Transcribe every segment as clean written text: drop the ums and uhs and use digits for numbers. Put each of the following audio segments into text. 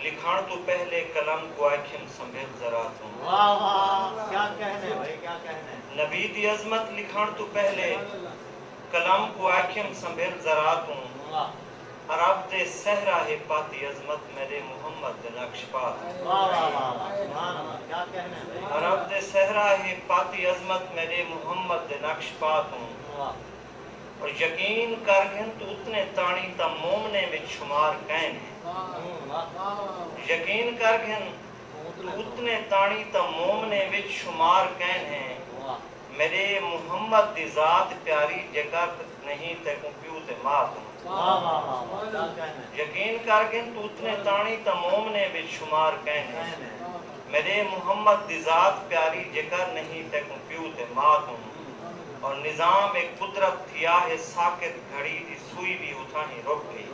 لکھان تو پہلے قلم کو آنکھیں سنبھل ذرا توں واہ واہ کیا کہنے بھائی کیا کہنے نبی دی عظمت لکھان تو پہلے قلم کو آنکھیں سنبھل ذرا توں عرب دے صحرا ہے پاتی عظمت میرے محمد دے نقش پات واہ واہ واہ سبحان اللہ کیا کہنے بھائی عرب دے صحرا ہے پاتی عظمت میرے محمد دے نقش پاتوں اور یقین کر گھن تو اتنے تانی تا مومنے میں شمار کین ہے یقین کر گھن تو اتنے تانی تا مومنے میں شمار کین ہے میرے محمد دی ذات پیاری جگہ نہیں تے کمپیو تے مات یقین کر گھن تو اتنے تانی تا مومنے میں شمار کین ہے میرے محمد دی ذات پیاری جگہ نہیں تے کمپیو تے مات ہوں اور نظام ایک قدرت تھیا ہے ساکت گھڑی دی سوئی بھی اتھا ہی رک گئی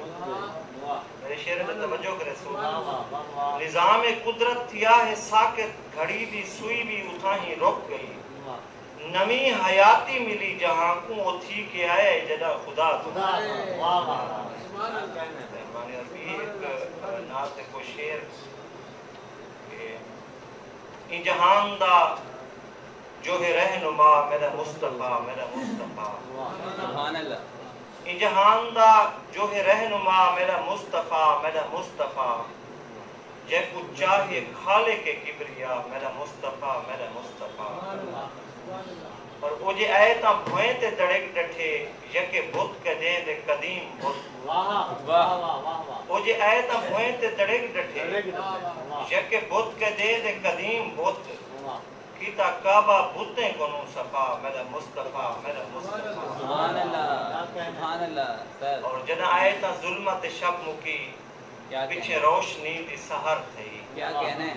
میرے شعر میں توجہ کرے سو نظام ایک قدرت تھیا ہے ساکت گھڑی دی سوئی بھی اتھا ہی رک گئی نمی حیاتی ملی جہاں کو وہ تھی کہ آئے جدا خدا مہربانی عربی ایک نعت کو شعر ان جہان دا جو ہے رہنما میرا مصطفیٰ میرا مصطفیٰ سبحان اللہ ان جہان دا جو ہے رہنما میرا مصطفیٰ میرا مصطفیٰ جے کو چاہے خالق کبریا میرا مصطفیٰ میرا مصطفیٰ اور وہ جے آیتاں بھوئیں تے دڑک ڈٹھے یکے بت کے دے دے قدیم بت وہ جے آیتاں بھوئیں تے دڑک ڈٹھے یکے بت کے دے دے قدیم بت کیتا کعبہ بتیں کنوں صفا میرا مصطفیٰ میرا مصطفیٰ سبحان اللہ سبحان اللہ اور جنا آیتاں ظلمت شب مکی پیچھے روشنی دی سحر تھی کیا کہنے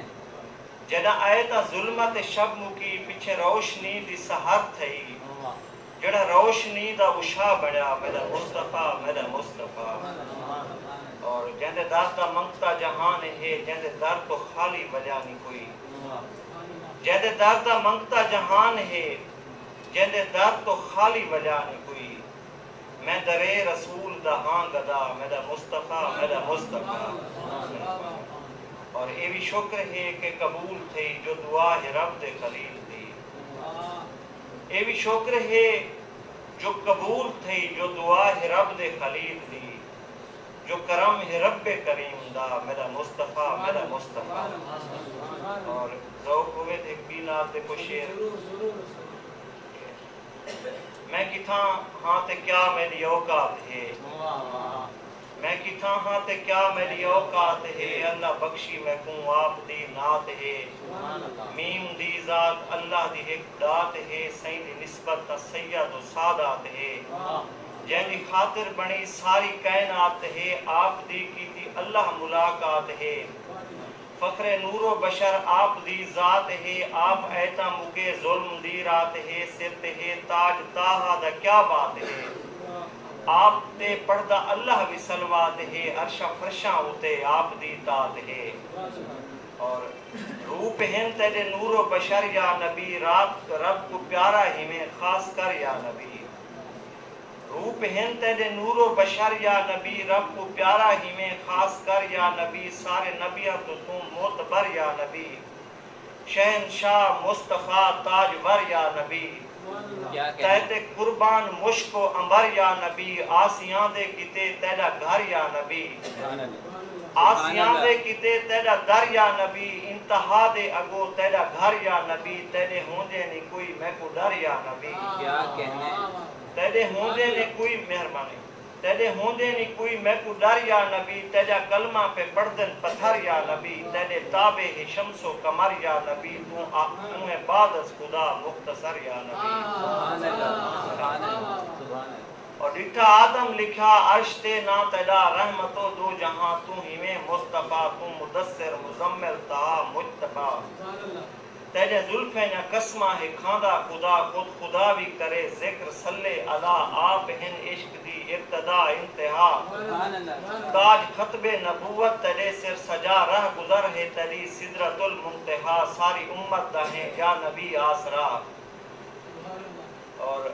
جنا آیتاں ظلمت شب مکی پیچھے روشنی دی سحر تھی جڑا روشنی دا اشا بڑا میرا مصطفیٰ میرا مصطفیٰ اور جہندے در دا منگتا جہان ہے جہندے در تو خالی وجہ نہیں کوئی جہندے در دا منگتا جہان ہے جہندے در تو خالی وجہ نہیں کوئی میں درے رسول دا ہاں گدا میرا مصطفیٰ میرا مصطفیٰ اور یہ بھی شکر ہے کہ قبول تھی جو دعا ہے رب دے خلیل تھی یہ بھی شکر ہے جو قبول تھی جو دعا ہے رب دے خلیل تھی جو کرم ہے رب کریم دا میرا مصطفیٰ میرا مصطفیٰ اور ذوق ہوئے تھے بینات دے کو شیر میں کتھاں ہاں تے کیا میری اوقات ہے میں کتھاں ہاں تے کیا میری اوقات ہے اللہ بخشی میں کوں آپ دی نات ہے میم دی ذات اللہ دی ایک دات ہے سین دی نسبت تا سید و سادات ہے جن دی خاطر بنی ساری کائنات ہے آپ دی کی تھی اللہ ملاقات ہے فخر نور و بشر آپ دی ذات ہے آپ ایتا مگے ظلم دی رات ہے سرت ہے تاج تاہا دا کیا بات ہے آپ تے پڑھدا اللہ بھی سلوات ہے عرشہ فرشاں ہوتے آپ دی تات ہے اور روپ ہیں تیرے نور و بشر یا نبی رات رب کو پیارا ہی میں خاص کر یا نبی روپ ہیں تیرے نور و بشر یا نبی رب کو پیارا ہی میں خاص کر یا نبی سارے نبیہ تو تم معتبر یا نبی شہنشاہ مصطفیٰ تاجور یا نبی تحت قربان مشک و عمر یا نبی آسیاں دے کتے تیرا گھر یا نبی آسیاں دے کتے تیرا در یا نبی انتہا دے اگو تیرا گھر یا نبی تیرے ہوندے نہیں کوئی میں کو ڈر یا نبی کیا کہنے تیرے ہوندے نے کوئی مہربانی تیرے ہوندے نے کوئی میں کو ڈر یا نبی تیرا کلمہ پہ پردن پتھر یا نبی تیرے تابع ہے شمس و قمر یا نبی تو بعد از خدا مختصر یا نبی سبحان اللہ سبحان اللہ سبحان اللہ اور ڈٹھا آدم لکھا عرش تے نا تیرا رحمت و دو جہاں تو ہی میں مصطفیٰ تو مدثر مزمل تا مجتبہ تیرے زلفیں نہ قسمہ ہے کھاندہ خدا خود خدا بھی کرے ذکر صلی اللہ آپ ہن عشق دی ابتدا انتہا تاج خطب نبوت تیرے سر سجا رہ گزر ہے تیری سدرت المنتہا ساری امت دا ہے یا نبی آسرا اور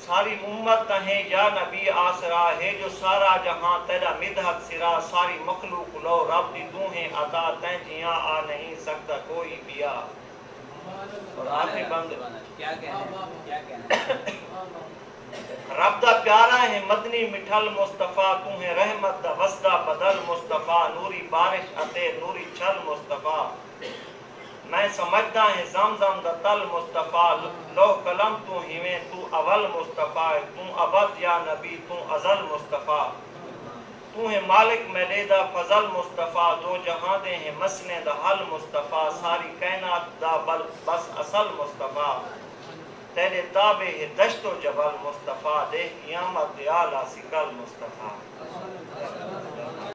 ساری امت ہے یا نبی آسرا ہے جو سارا جہاں تیرا مدحت سرا ساری مخلوق لو رب دی تو ہیں عطا تیں جیاں آ نہیں سکتا کوئی بیا. اور آخری بند کیا کہنا رب دا پیارا ہے مدنی مٹھل مصطفیٰ تو ہے رحمت دا وسدہ بدل مصطفیٰ نوری بارش اتے نوری چھل مصطفیٰ میں سمجھتا ہے زمزم دا تل مصطفیٰ لوح قلم تو ہیویں تو اول مصطفیٰ تو ابد یا نبی تو ازل مصطفیٰ تو ہے مالک میلے دا فضل مصطفیٰ دو جہاں دے ہیں مسئلے دا حل مصطفیٰ ساری کائنات دا بس اصل مصطفیٰ تیرے تابع ہے دشت و جبل مصطفیٰ دیکھ قیامت اعلیٰ سکل مصطفیٰ.